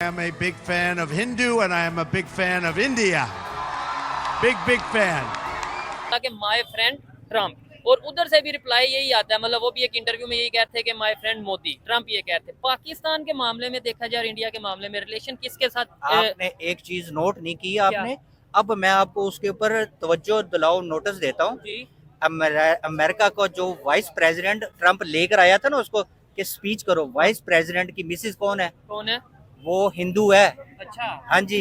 I am a big fan of Hindu and I am a big fan of India. Big fan. कि my friend Trump, और उधर से भी reply यही आता है, मतलब वो भी एक इंटरव्यू में यही कहते हैं कि माय फ्रेंड मोदी। ट्रम्प ये कहते हैं। पाकिस्तान के मामले में देखा जाए और इंडिया के मामले में रिलेशन किसके साथ? आपने एक चीज नोट नहीं की आपने, अब मैं आपको उसके ऊपर तवज्जो दिलाओ, नोटिस देता हूँ। अमेरिका को जो वाइस प्रेसिडेंट ट्रम्प लेकर आया था ना, उसको कि स्पीच करो, वाइस प्रेसिडेंट की मिसेज कौन है? वो हिंदू है। अच्छा, हाँ जी।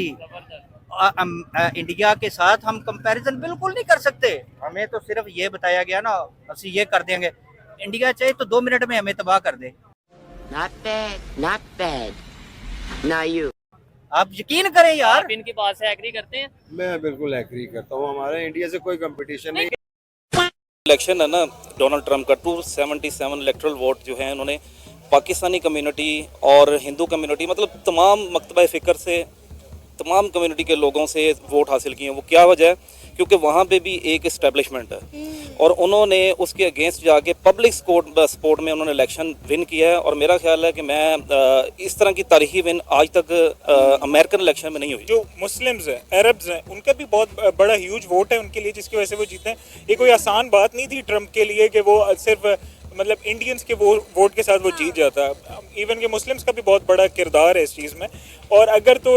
इंडिया के साथ हम कंपैरिजन बिल्कुल नहीं कर सकते। हमें तो सिर्फ ये बताया गया ना, ਅਸੀਂ ये कर देंगे। इंडिया चाहे तो 2 मिनट में हमें तबाह कर दे। Not bad. Now you. आप यकीन करें यार। आप इनकी बात से एग्री करते हैं? मैं बिल्कुल एग्री करता हूँ, हमारे इंडिया से कोई कंपटीशन नहीं। इलेक्शन है ना डोनाल्ड ट्रम्प का, 277 इलेक्ट्रल वोट जो है उन्होंने पाकिस्तानी कम्युनिटी और हिंदू कम्युनिटी, मतलब तमाम मकतबा फ़िक्र से तमाम कम्युनिटी के लोगों से वोट हासिल किए हैं। वो क्या वजह है? क्योंकि वहाँ पे भी एक इस्टेब्लिशमेंट है और उन्होंने उसके अगेंस्ट जाके पब्लिक सपोर्ट में उन्होंने इलेक्शन विन किया है। और मेरा ख्याल है कि मैं इस तरह की तारीखी विन आज तक अमेरिकन इलेक्शन में नहीं हुई। जो मुस्लिम्स हैं, अरब्स हैं, उनका भी बहुत बड़ा ह्यूज वोट है उनके लिए, जिसकी वजह से वो जीते हैं। ये कोई आसान बात नहीं थी ट्रम्प के लिए कि वो सिर्फ मतलब इंडियंस के वोट के साथ वो जीत जाता। इवन के मुस्लिम्स का भी बहुत बड़ा किरदार है इस चीज़ में। और अगर तो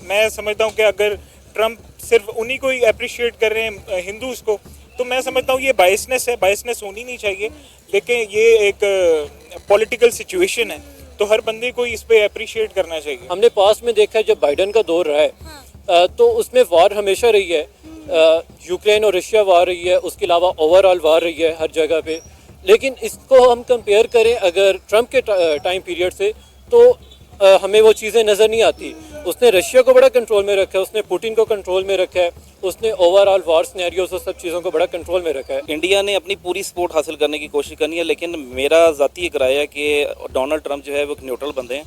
मैं समझता हूँ कि अगर ट्रम्प सिर्फ उन्हीं को ही अप्रिशिएट कर रहे हैं हिंदूज को, तो मैं समझता हूँ ये बायसनेस है, बायसनेस होनी नहीं चाहिए। लेकिन ये एक पॉलिटिकल सिचुएशन है, तो हर बंदे को इस पे अप्रिशिएट करना चाहिए। हमने पास में देखा है जब बाइडन का दौर रहा है तो उसमें वार हमेशा रही है। यूक्रेन और रशिया वार रही है, उसके अलावा ओवरऑल वार रही है हर जगह पे। लेकिन इसको हम कंपेयर करें अगर ट्रम्प के टाइम पीरियड से, तो हमें वो चीज़ें नज़र नहीं आती। उसने रशिया को बड़ा कंट्रोल में रखा है, उसने पुतिन को कंट्रोल में रखा है, उसने ओवरऑल वार सिनेरियोस और सब चीज़ों को बड़ा कंट्रोल में रखा है। इंडिया ने अपनी पूरी सपोर्ट हासिल करने की कोशिश करनी है, लेकिन मेरा ज़ाती एक राय है कि डोनाल्ड ट्रम्प जो है वो एक न्यूट्रल बंदे हैं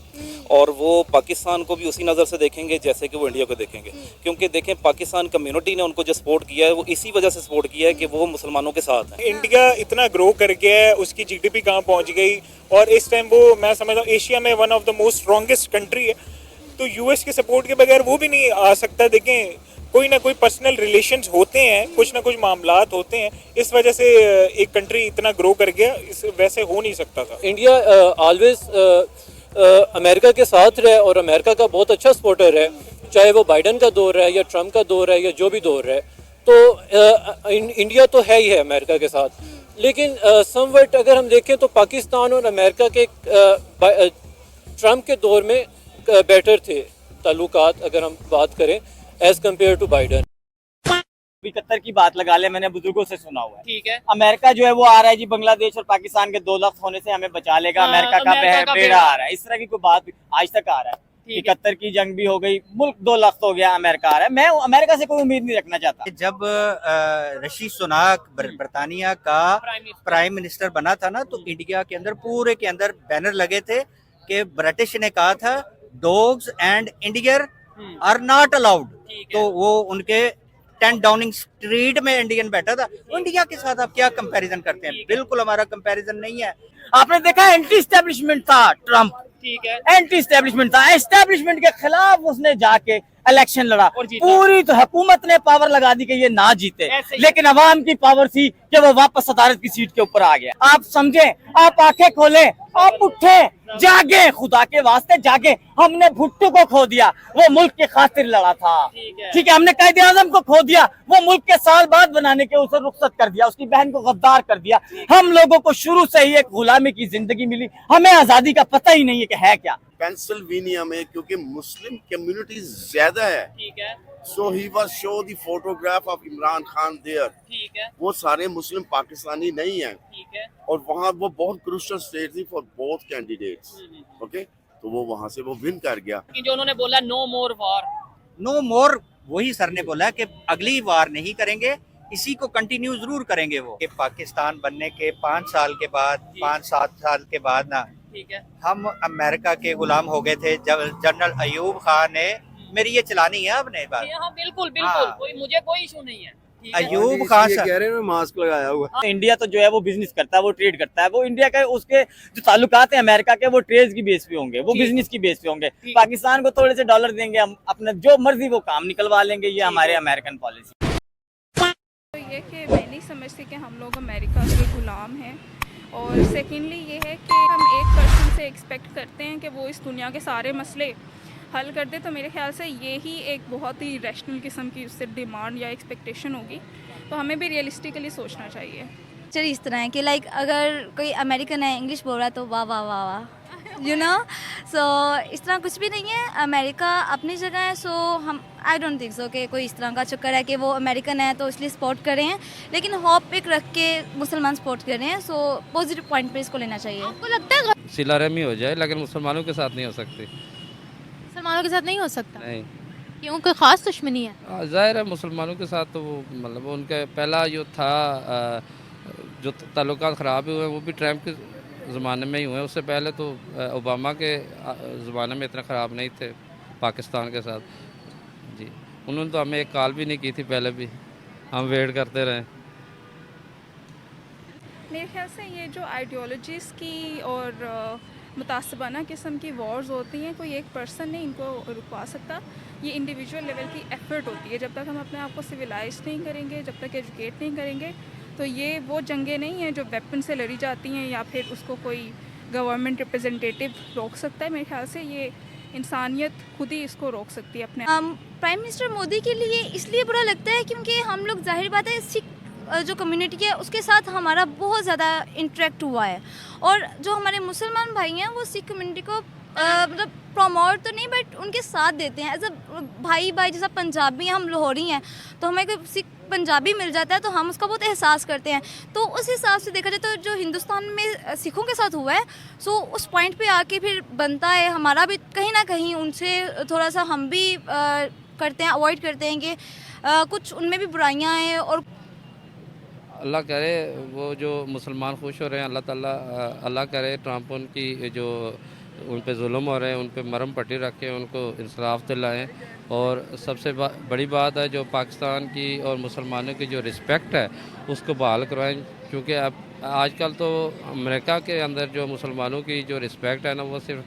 और वो पाकिस्तान को भी उसी नज़र से देखेंगे जैसे कि वो इंडिया को देखेंगे। क्योंकि देखें, पाकिस्तान कम्युनिटी ने उनको जो सपोर्ट किया है वो इसी वजह से सपोर्ट किया है कि वो मुसलमानों के साथ हैं। इंडिया इतना ग्रो कर गया है, उसकी जीडीपी कहाँ पहुँच गई, और इस टाइम वो मैं समझता हूँ एशिया में one of the most strongest country है। तो यूएस के सपोर्ट के बगैर वो भी नहीं आ सकता। देखें, कोई ना कोई पर्सनल रिलेशंस होते हैं, कुछ ना कुछ मामलात होते हैं, इस वजह से एक कंट्री इतना ग्रो कर गया, इस वैसे हो नहीं सकता था। इंडिया ऑलवेज अमेरिका के साथ रहे और अमेरिका का बहुत अच्छा सपोर्टर है, चाहे वो बाइडन का दौर है या ट्रम्प का दौर है या जो भी दौर है। तो इंडिया तो है ही है अमेरिका के साथ। लेकिन समवट अगर हम देखें तो पाकिस्तान और अमेरिका के ट्रम्प के दौर में बेटर थे ताल्लुकात, अगर हम बात करें एज कम्पेयर टू बाइडन। अभी कतर की बात लगा ले, मैंने बुजुर्गों से सुना हुआ है। ठीक है। अमेरिका जो है वो आ रहा है जी, बांग्लादेश और पाकिस्तान के 2 लाख होने से हमें बचा लेगा। अमेरिका का बेड़ा आ रहा है, इस तरह की कोई बात आज तक आ रहा है। 71 की जंग भी हो गई, मुल्क 2 लाख हो गया, अमेरिका आ रहा है। मैं अमेरिका से कोई उम्मीद नहीं रखना चाहता। जब ऋषि सुनाक बरतानिया का प्राइम मिनिस्टर बना था ना, तो इंडिया के अंदर पूरे के अंदर बैनर लगे थे कि ब्रिटिश ने कहा था dogs and Indian are not allowed. तो वो उनके 10 डाउनिंग स्ट्रीट में इंडियन बैठा था। इंडिया के साथ आप क्या कंपैरिजन करते हैं? बिल्कुल हमारा कंपैरिजन नहीं है। आपने देखा एंटी एस्टेब्लिशमेंट था ट्रम्प, ठीक है, एंटी एस्टेब्लिशमेंट था। एस्टेब्लिशमेंट के खिलाफ उसने जाके इलेक्शन लड़ा, पूरी तो हुकूमत ने पावर लगा दी कि ये ना जीते, लेकिन अवाम की पावर थी कि वो वापस सदारत की सीट के ऊपर आ गया। आप समझे, आप आंखें खोलें, आप उठे, जागे, खुदा के वास्ते जागे। हमने भुट्टो को खो दिया, वो मुल्क के खातिर लड़ा था। ठीक है, हमने कायदे आजम को खो दिया, वो मुल्क के साल बाद बनाने के उसे रुखसत कर दिया, उसकी बहन को गद्दार कर दिया। हम लोगों को शुरू से ही एक गुलामी की जिंदगी मिली, हमें आजादी का पता ही नहीं है कि है क्या। पेंसिल्वेनिया में क्योंकि मुस्लिम कम्युनिटी ज्यादा है, ठीक है, so he was show the photograph of Imran Khan there. ठीक है, वो सारे मुस्लिम पाकिस्तानी नहीं हैं, ठीक है, और वहाँ वो बहुत क्रूशियल स्टेट थी फॉर बोथ कैंडिडेट्स। ओके, तो वो वहाँ से वो विन कर गया। कि जो उन्होंने बोला नो मोर वार, नो मोर, वही सर ने बोला कि अगली वार नहीं करेंगे, इसी को कंटिन्यू जरूर करेंगे। वो कि पाकिस्तान बनने के 5 साल के बाद, 5-7 साल के बाद ना, ठीक है, हम अमेरिका के गुलाम हो गए थे। जब जनरल अयूब खान ने, मेरी ये चलानी है आपने बात। हाँ बिल्कुल बिल्कुल, कोई मुझे कोई इशू नहीं है। अयूब खान ये साहब, कह रहे हैं मास्क लगाया हुआ इंडिया तो जो है वो बिजनेस करता है, वो ट्रेड करता है, वो इंडिया के उसके जो ताल्लुकात हैं अमेरिका के, वो ट्रेड की बेस पे होंगे, वो ठीक। बिजनेस की बेस पे होंगे। ठीक। पाकिस्तान को थोड़े से डॉलर देंगे, हम अपना जो मर्जी वो काम निकलवा लेंगे, ये हमारे अमेरिकन पॉलिसी। तो ये कि मैं नहीं समझती कि हम लोग अमेरिका के गुलाम हैं, और सेकेंडली ये है कि हम एक पर्सन से एक्सपेक्ट करते हैं कि वो इस दुनिया के सारे मसले हल कर दे। तो मेरे ख्याल से ये ही एक बहुत ही रैशनल किस्म की उससे डिमांड या एक्सपेक्टेशन होगी। तो हमें भी रियलिस्टिकली सोचना चाहिए। चलिए इस तरह है कि लाइक अगर कोई अमेरिकन है, इंग्लिश बोल रहा है, तो वाह वाह वाह वाह, यू नो। सो इस तरह कुछ भी नहीं है, अमेरिका अपनी जगह है। सो हम आई डोंट थिंक सो कि कोई इस तरह का चक्कर है कि वो अमेरिकन है तो इसलिए सपोर्ट कर रहे हैं, लेकिन होप एक रख के मुसलमान सपोर्ट कर रहे हैं। सो पॉजिटिव पॉइंट पे इसको लेना चाहिए। आपको लगता है सिला रहमी हो जाए, लेकिन मुसलमानों के साथ नहीं हो सकती। मुसलमानों के साथ नहीं हो सकता? नहीं, क्यों, कोई ख़ास दुश्मनी है? ज़ाहिर है मुसलमानों के साथ तो वो मतलब उनका पहला जो था जो ताल्लुकात ख़राब हुए वो भी ट्रम्प के ज़माने में ही हुए। उससे पहले तो ओबामा के ज़माने में इतना ख़राब नहीं थे पाकिस्तान के साथ जी। उन्होंने तो हमें एक कॉल भी नहीं की थी पहले भी, हम वेट करते रहे। मेरे ख्याल से ये जो आइडियोलॉजीज़ की और मुतासबाना किस्म की वॉर्स होती हैं, कोई एक पर्सन नहीं इनको रुकवा सकता। ये इंडिविजुअल लेवल की एफर्ट होती है। जब तक हम अपने आप को सिविलाइज नहीं करेंगे, जब तक एजुकेट नहीं करेंगे, तो ये वो जंगें नहीं हैं जो वेपन से लड़ी जाती हैं या फिर उसको कोई गवर्नमेंट रिप्रेजेंटेटिव रोक सकता है। मेरे ख्याल से ये इंसानियत खुद ही इसको रोक सकती है अपने प्राइम मिनिस्टर मोदी के लिए इसलिए बुरा लगता है क्योंकि हम लोग, जाहिर बात है, सिख जो कम्युनिटी है उसके साथ हमारा बहुत ज़्यादा इंटरेक्ट हुआ है, और जो हमारे मुसलमान भाई हैं वो सिख कम्युनिटी को मतलब प्रमोट तो नहीं बट उनके साथ देते हैं एज अ भाई भाई। जैसा पंजाबी हैं, हम लाहौरी हैं, तो हमें कोई सिख पंजाबी मिल जाता है तो हम उसका बहुत एहसास करते हैं। तो उस हिसाब से देखा जाए तो जो हिंदुस्तान में सिखों के साथ हुआ है, सो उस पॉइंट पे आके फिर बनता है हमारा भी कहीं ना कहीं उनसे थोड़ा सा हम भी करते हैं, अवॉइड करते हैं कि कुछ उनमें भी बुराइयां हैं। और अल्लाह करे वो जो मुसलमान खुश हो रहे हैं, अल्लाह ताला अल्लाह करे ट्रम्प उनकी जो उन पे जुल्म हो रहे हैं उन पे मरहम पट्टी रखें, उनको इंसाफ दिलाएं। और सबसे बड़ी बात है जो पाकिस्तान की और मुसलमानों की जो रिस्पेक्ट है उसको बहाल करवाएं, क्योंकि अब आजकल तो अमेरिका के अंदर जो मुसलमानों की जो रिस्पेक्ट है ना, वो सिर्फ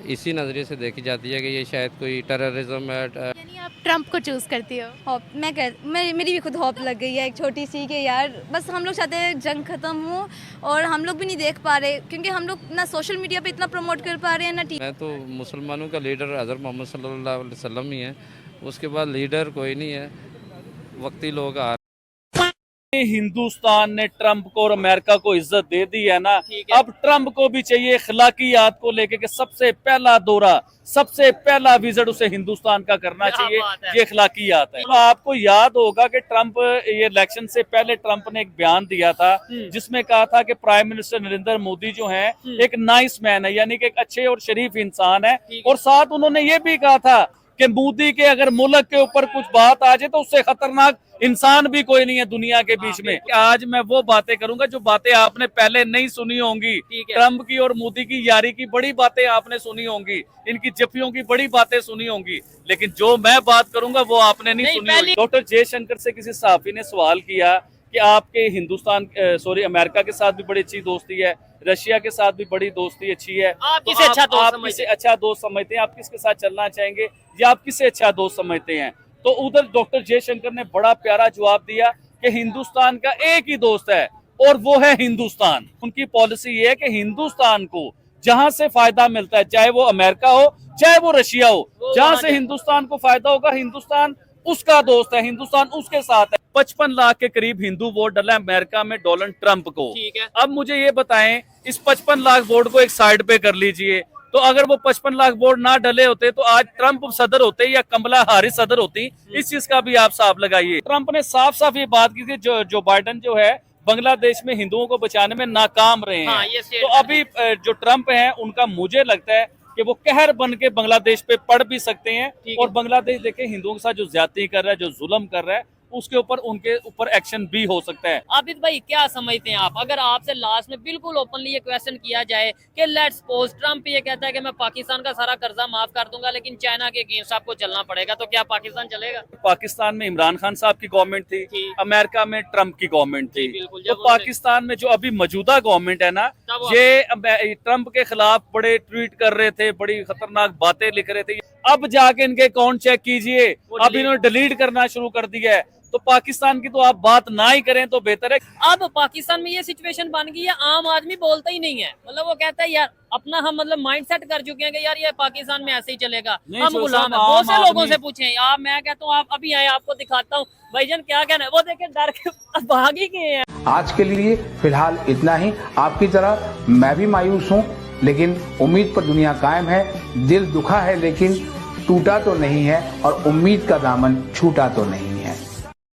इसी नज़रिए से देखी जाती है कि ये शायद कोई टेररिज्म है। यानी आप ट्रम्प को चूज़ करती हो? होप मेरी भी खुद होप लग गई है एक छोटी सी कि यार बस हम लोग चाहते हैं जंग ख़त्म हो, और हम लोग भी नहीं देख पा रहे क्योंकि हम लोग ना सोशल मीडिया पे इतना प्रमोट कर पा रहे हैं ना मैं तो मुसलमानों का लीडर हज़रत मोहम्मद सल्लल्लाहु अलैहि वसल्लम ही है, उसके बाद लीडर कोई नहीं है। वक्ती लोग आ हिंदुस्तान ने ट्रम्प को और अमेरिका को इज्जत दे दी है ना, अब ट्रम्प को भी चाहिए अखलाकियात को लेके कि सबसे पहला दौरा, सबसे पहला विजिट उसे हिंदुस्तान का करना चाहिए। ये अखलाकियात है। तो आपको याद होगा कि ट्रम्प ये इलेक्शन से पहले ट्रम्प ने एक बयान दिया था जिसमें कहा था कि प्राइम मिनिस्टर नरेंद्र मोदी जो हैं एक नाइस मैन है, यानी कि एक अच्छे और शरीफ इंसान है। और साथ उन्होंने ये भी कहा था कि मोदी के अगर मुल्क के ऊपर कुछ बात आ जाए तो उससे खतरनाक इंसान भी कोई नहीं है दुनिया के बीच में। आज मैं वो बातें करूंगा जो बातें आपने पहले नहीं सुनी होंगी। ट्रम्प की और मोदी की यारी की बड़ी बातें आपने सुनी होंगी, इनकी जफ्फियों की बड़ी बातें सुनी होंगी, लेकिन जो मैं बात करूंगा वो आपने नहीं सुनी होगी। डॉक्टर जयशंकर से किसी सहाफी ने सवाल किया कि आपके अमेरिका के साथ भी बड़ी अच्छी दोस्ती है, रशिया के साथ भी बड़ी दोस्ती अच्छी है, आप किसे अच्छा दोस्त समझते हैं, आप किसके साथ चलना चाहेंगे या आप किसे अच्छा दोस्त समझते हैं? तो उधर डॉक्टर जयशंकर ने बड़ा प्यारा जवाब दिया कि हिंदुस्तान का एक ही दोस्त है और वो है हिंदुस्तान। उनकी पॉलिसी ये है कि हिंदुस्तान को जहां से फायदा मिलता है, चाहे वो अमेरिका हो चाहे वो रशिया हो, जहां से हिंदुस्तान को फायदा होगा हिंदुस्तान उसका दोस्त है, हिंदुस्तान उसके साथ है। 55 लाख के करीब हिंदू वोट डला अमेरिका में डोनाल्ड ट्रंप को। अब मुझे ये बताएं, इस 55 लाख वोट को एक साइड पे कर लीजिए, तो अगर वो 55 लाख वोट ना डले होते तो आज ट्रंप सदर होते या कमला हैरिस सदर होती, इस चीज का भी आप हिसाब लगाइए। ट्रंप ने साफ साफ ये बात की कि जो बाइडेन जो है बांग्लादेश में हिंदुओं को बचाने में नाकाम रहे हैं। तो अभी जो ट्रंप है उनका मुझे लगता है कि वो कहर बन के बांग्लादेश पे पड़ भी सकते हैं, और बांग्लादेश देखे हिंदुओं के साथ जो ज्यादती कर रहा है, जो जुल्म कर रहा है, उसके ऊपर उनके ऊपर एक्शन भी हो सकता है। आबिद भाई क्या समझते हैं आप, अगर आपसे लास्ट में बिल्कुल ओपनली ये क्वेश्चन किया जाए कि लेट्स सपोज ट्रम्प ये कहता है कि मैं पाकिस्तान का सारा कर्जा माफ कर दूंगा लेकिन चाइना के अगेंस्ट आपको चलना पड़ेगा, तो क्या पाकिस्तान चलेगा? पाकिस्तान में इमरान खान साहब की गवर्नमेंट थी, अमेरिका में ट्रम्प की गवर्नमेंट थी, तो पाकिस्तान में जो अभी मौजूदा गवर्नमेंट है ना, ये ट्रम्प के खिलाफ बड़े ट्वीट कर रहे थे, बड़ी खतरनाक बातें लिख रहे थे। अब जाके इनके अकाउंट चेक कीजिए, अब इन्होंने डिलीट करना शुरू कर दिया है। तो पाकिस्तान की तो आप बात ना ही करें तो बेहतर है। अब पाकिस्तान में ये सिचुएशन बन गई है, आम आदमी बोलता ही नहीं है, मतलब वो कहता है यार अपना हम मतलब माइंड सेट कर चुके हैं कि यार ये पाकिस्तान में ऐसे ही चलेगा, हम गुलाम है। बहुत से लोगों से पूछे आप, मैं कहता हूँ आप अभी आए, आपको दिखाता हूँ भाईजान क्या कहना है, वो देखे डर के भाग ही गए हैं। आज के लिए फिलहाल इतना ही। आपकी तरह मैं भी मायूस हूँ, लेकिन उम्मीद पर दुनिया कायम है। दिल दुखा है लेकिन टूटा तो नहीं है, और उम्मीद का दामन छूटा तो नहीं है।